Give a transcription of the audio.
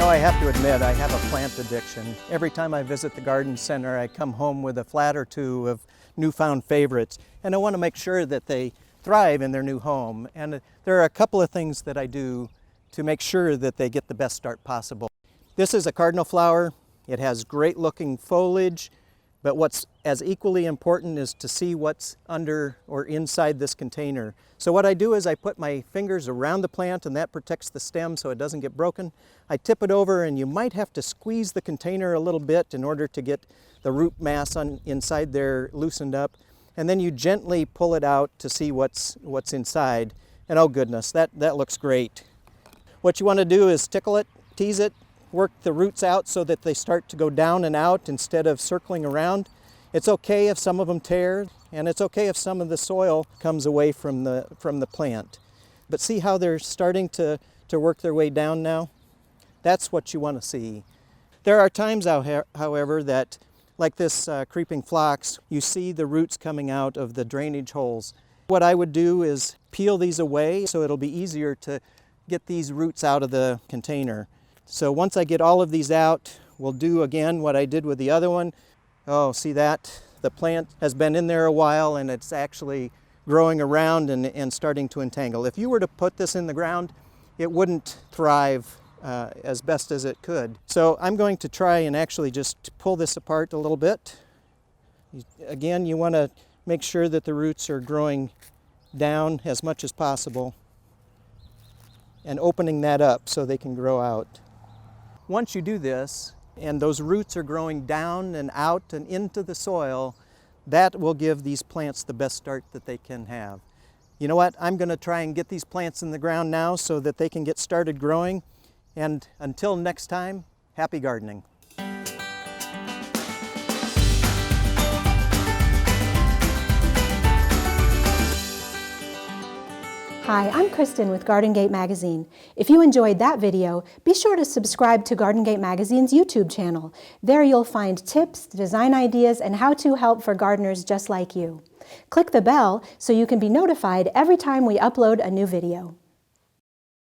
know, I have to admit, I have a plant addiction. Every time I visit the garden center, I come home with a flat or two of newfound favorites, and I want to make sure that they thrive in their new home. And there are a couple of things that I do to make sure that they get the best start possible. This is a Cardinal Flower. It has great looking foliage, but what's as equally important is to see what's under or inside this container. So what I do is I put my fingers around the plant, and that protects the stem so it doesn't get broken. I tip it over, and you might have to squeeze the container a little bit in order to get the root mass inside there loosened up. And then you gently pull it out to see what's inside. And oh goodness, that looks great. What you want to do is tickle it, tease it, work the roots out so that they start to go down and out instead of circling around. It's okay if some of them tear, and it's okay if some of the soil comes away from the plant. But see how they're starting to work their way down now? That's what you want to see. There are times, however, that like this creeping phlox, you see the roots coming out of the drainage holes. What I would do is peel these away so it'll be easier to get these roots out of the container. So once I get all of these out, we'll do again what I did with the other one. Oh, see that? The plant has been in there a while, and it's actually growing around and starting to entangle. If you were to put this in the ground, it wouldn't thrive as best as it could. So I'm going to try and actually just pull this apart a little bit. Again, you want to make sure that the roots are growing down as much as possible and opening that up so they can grow out. Once you do this, and those roots are growing down and out and into the soil, that will give these plants the best start that they can have. You know what? I'm going to try and get these plants in the ground now so that they can get started growing. And until next time, happy gardening. Hi, I'm Kristen with Garden Gate Magazine. If you enjoyed that video, be sure to subscribe to Garden Gate Magazine's YouTube channel. There you'll find tips, design ideas, and how-to help for gardeners just like you. Click the bell so you can be notified every time we upload a new video.